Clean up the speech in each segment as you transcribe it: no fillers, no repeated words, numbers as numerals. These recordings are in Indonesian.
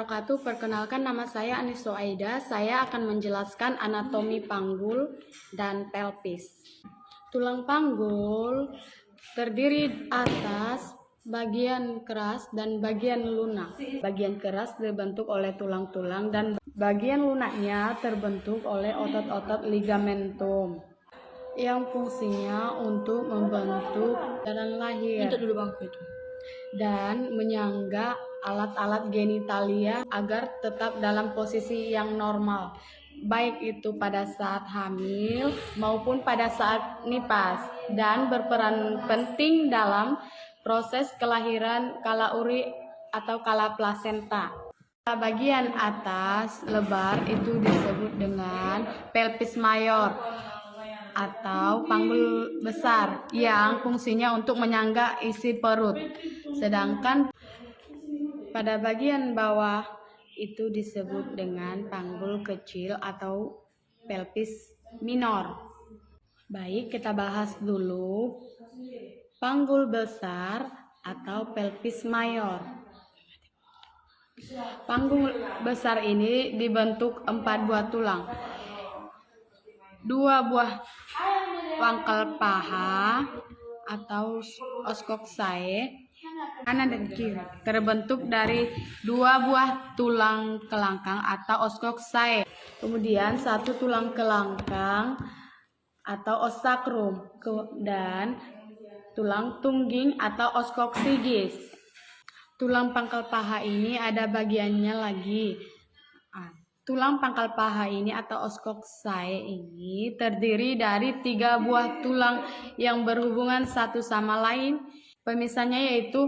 wabarakatuh. Perkenalkan, nama saya Aniso Aida. Saya akan menjelaskan anatomi panggul dan pelvis. Tulang panggul terdiri atas bagian keras dan bagian lunak. Bagian keras dibentuk oleh tulang-tulang dan bagian lunaknya terbentuk oleh otot-otot ligamentum yang fungsinya untuk membentuk jalan lahir dan menyangga alat-alat genitalia agar tetap dalam posisi yang normal, baik itu pada saat hamil maupun pada saat nipas, dan berperan penting dalam proses kelahiran kala uri atau kala plasenta. Bagian atas lebar itu disebut dengan pelvis mayor atau panggul besar yang fungsinya untuk menyangga isi perut. Sedangkan pada bagian bawah itu disebut dengan panggul kecil atau pelvis minor. Baik, kita bahas dulu panggul besar atau pelvis mayor. Panggul besar ini dibentuk 4 buah tulang. 2 buah pangkal paha atau oskoksae kanan dan kiri terbentuk dari 2 buah tulang kelangkang atau oskoksae. Kemudian 1 tulang kelangkang atau os sacrum dan tulang tungging atau oskoksigis. Tulang pangkal paha ini ada bagiannya lagi. Tulang pangkal paha ini atau oskoksae ini terdiri dari 3 buah tulang yang berhubungan satu sama lain. Pemisahnya yaitu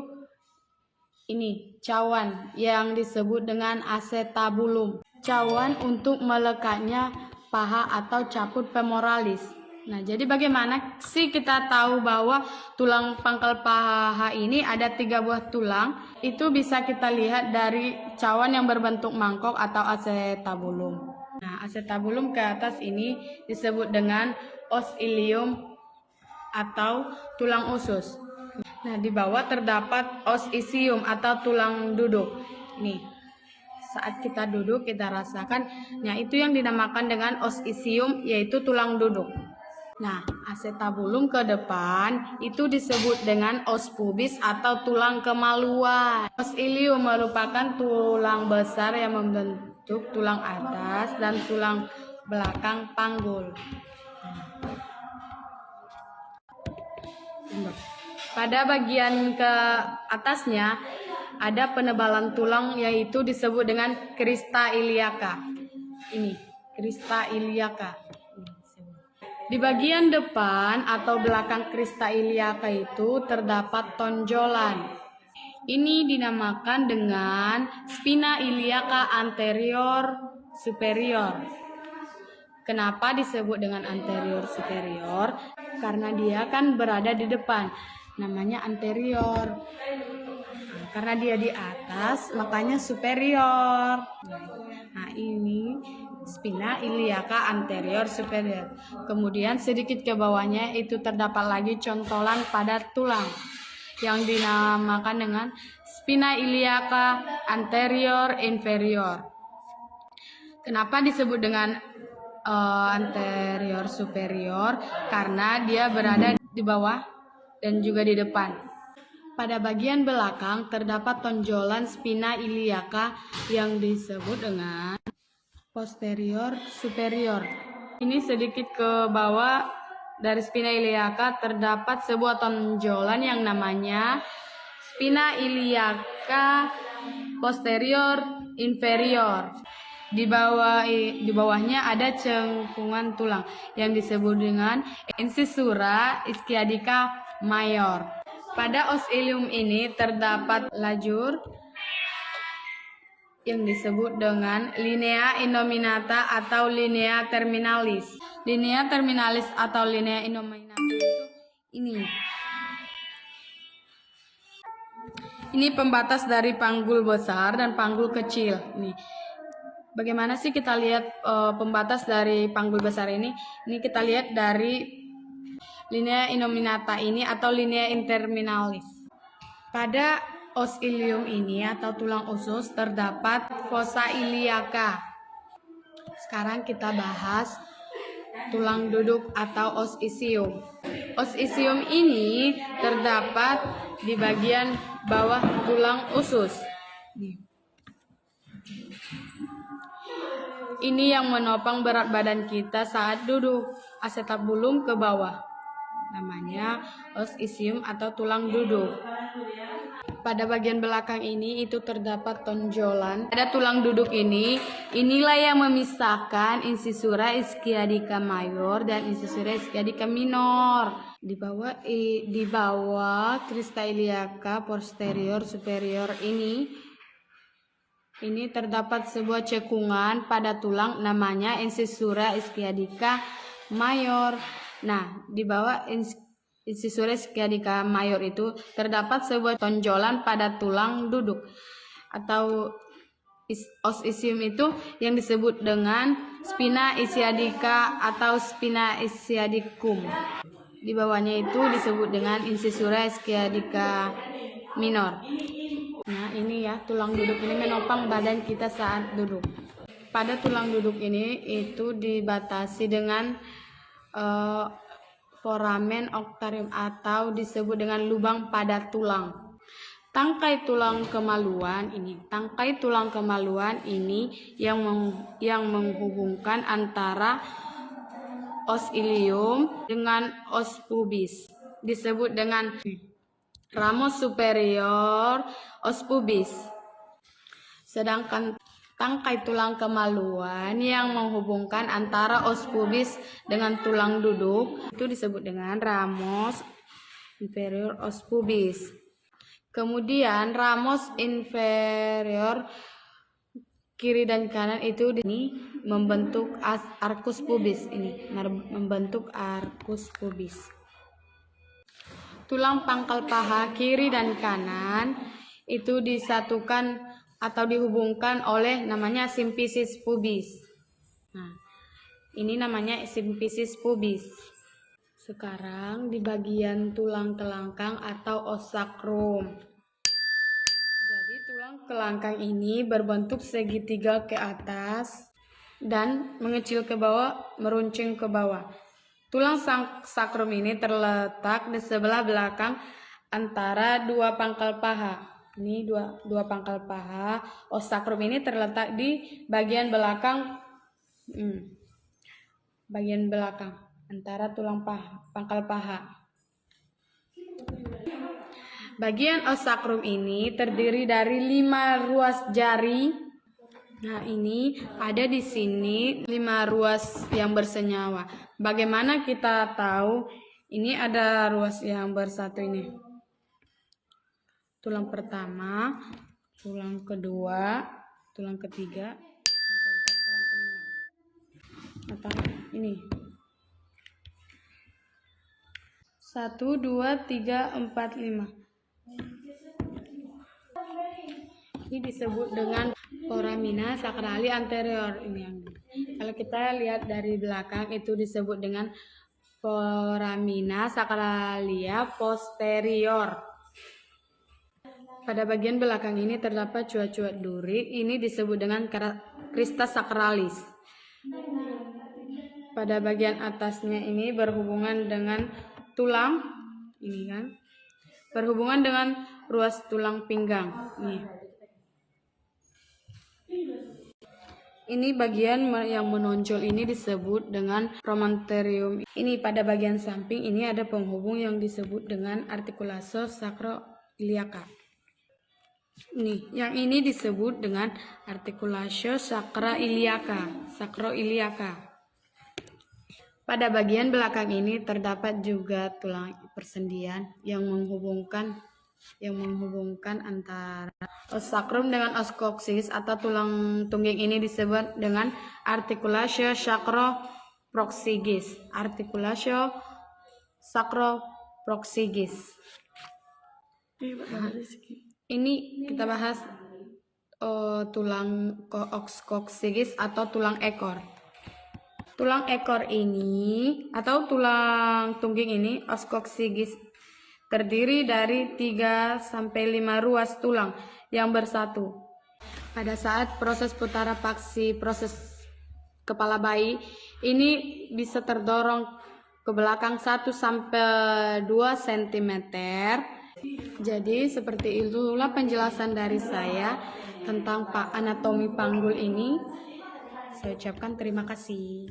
ini cawan yang disebut dengan acetabulum. Cawan untuk melekatnya paha atau caput femoralis. Nah, jadi bagaimana sih kita tahu bahwa tulang pangkal paha ini ada 3 buah tulang? Itu bisa kita lihat dari cawan yang berbentuk mangkok atau acetabulum. Nah, acetabulum ke atas ini disebut dengan os ilium atau tulang usus. Nah, di bawah terdapat os isium atau tulang duduk. Nih, saat kita duduk kita rasakan, nah itu yang dinamakan dengan os isium, yaitu tulang duduk. Nah, acetabulum ke depan itu disebut dengan os pubis atau tulang kemaluan. Os ilium merupakan tulang besar yang membentuk tulang atas dan tulang belakang panggul. Pada bagian ke atasnya ada penebalan tulang yaitu disebut dengan crista iliaca. Ini, crista iliaca. Di bagian depan atau belakang crista iliaca itu terdapat tonjolan. Ini dinamakan dengan spina iliaca anterior superior. Kenapa disebut dengan anterior superior? Karena dia kan berada di depan, namanya anterior. Karena dia di atas, makanya superior. Nah, ini spina iliaca anterior superior. Kemudian sedikit ke bawahnya itu terdapat lagi contolan pada tulang yang dinamakan dengan spina iliaca anterior inferior. Kenapa disebut dengan anterior superior? Karena dia berada di bawah dan juga di depan. Pada bagian belakang terdapat tonjolan spina iliaca yang disebut dengan posterior superior. Ini sedikit ke bawah dari spina iliaca terdapat sebuah tonjolan yang namanya spina iliaca posterior inferior. Di bawahnya ada cengkungan tulang yang disebut dengan incisura ischiadica mayor. Pada os ilium ini terdapat lajur yang disebut dengan linea innominata atau linea terminalis. Linea terminalis atau linea innominata itu ini. Ini pembatas dari panggul besar dan panggul kecil. Nih, bagaimana sih kita lihat pembatas dari panggul besar ini? Ini kita lihat dari linea innominata ini atau linea interminalis. Pada os ilium ini atau tulang usus terdapat fossa iliaca. Sekarang kita bahas tulang duduk atau os isium. Os isium ini terdapat di bagian bawah tulang usus. Ini yang menopang berat badan kita saat duduk, acetabulum ke bawah. Namanya os isium atau tulang duduk. Pada bagian belakang ini itu terdapat tonjolan. Pada tulang duduk ini, inilah yang memisahkan incisura ischiadica mayor dan incisura ischiadica minor. Di bawah crista iliaca posterior superior ini terdapat sebuah cekungan pada tulang namanya incisura ischiadica mayor. Nah, di bawah incisura ischiadica mayor itu terdapat sebuah tonjolan pada tulang duduk atau os isium itu yang disebut dengan spina ischiadica atau spina ischiadicum. Di bawahnya itu disebut dengan incisura ischiadica minor. Nah, ini ya, tulang duduk ini menopang badan kita saat duduk. Pada tulang duduk ini itu dibatasi dengan foramen octarium atau disebut dengan lubang pada tulang. Tangkai tulang kemaluan ini yang menghubungkan antara os ilium dengan os pubis disebut dengan ramus superior os pubis. Sedangkan tangkai tulang kemaluan yang menghubungkan antara os pubis dengan tulang duduk itu disebut dengan ramus inferior os pubis. Kemudian ramus inferior kiri dan kanan itu membentuk arcus pubis Tulang pangkal paha kiri dan kanan itu disatukan atau dihubungkan oleh namanya symphysis pubis. Nah, ini namanya symphysis pubis. Sekarang di bagian tulang kelangkang atau os sacrum. Jadi tulang kelangkang ini berbentuk segitiga ke atas dan mengecil ke bawah, meruncing ke bawah. Tulang sacrum ini terletak di sebelah belakang antara dua pangkal paha. Ini dua pangkal paha. Os sacrum ini terletak di bagian belakang antara tulang pangkal paha. Bagian os sacrum ini terdiri dari 5 ruas jari. Nah, ini ada di sini 5 ruas yang bersenyawa. Bagaimana kita tahu ini ada ruas yang bersatu ini? Tulang pertama, tulang kedua, tulang ketiga, tulang keempat, tulang kelima. Atau ini. 1, 2, 3, 4, 5. Ini disebut dengan foramina sacrali anterior. Kalau kita lihat dari belakang itu disebut dengan foramina sacralia posterior. Pada bagian belakang ini terdapat cuat-cuat duri. Ini disebut dengan crista sacralis. Pada bagian atasnya ini berhubungan dengan tulang, berhubungan dengan ruas tulang pinggang. Ini bagian yang menonjol ini disebut dengan promontorium. Ini pada bagian samping ini ada penghubung yang disebut dengan articulatio sacroiliaca. Yang ini disebut dengan articulatio sacroiliaca. Pada bagian belakang ini terdapat juga tulang persendian yang menghubungkan antara os sacrum dengan os coccyx atau tulang tungging ini disebut dengan articulatio sacroproxygis. Ini kita bahas tulang os coccyx atau tulang ekor. Tulang ekor ini atau tulang tungging ini os coccyx terdiri dari 3 sampai 5 ruas tulang yang bersatu. Pada saat proses putarapaksi proses kepala bayi ini bisa terdorong ke belakang 1 sampai 2 cm. Jadi seperti itulah penjelasan dari saya tentang anatomi panggul ini. Saya ucapkan terima kasih.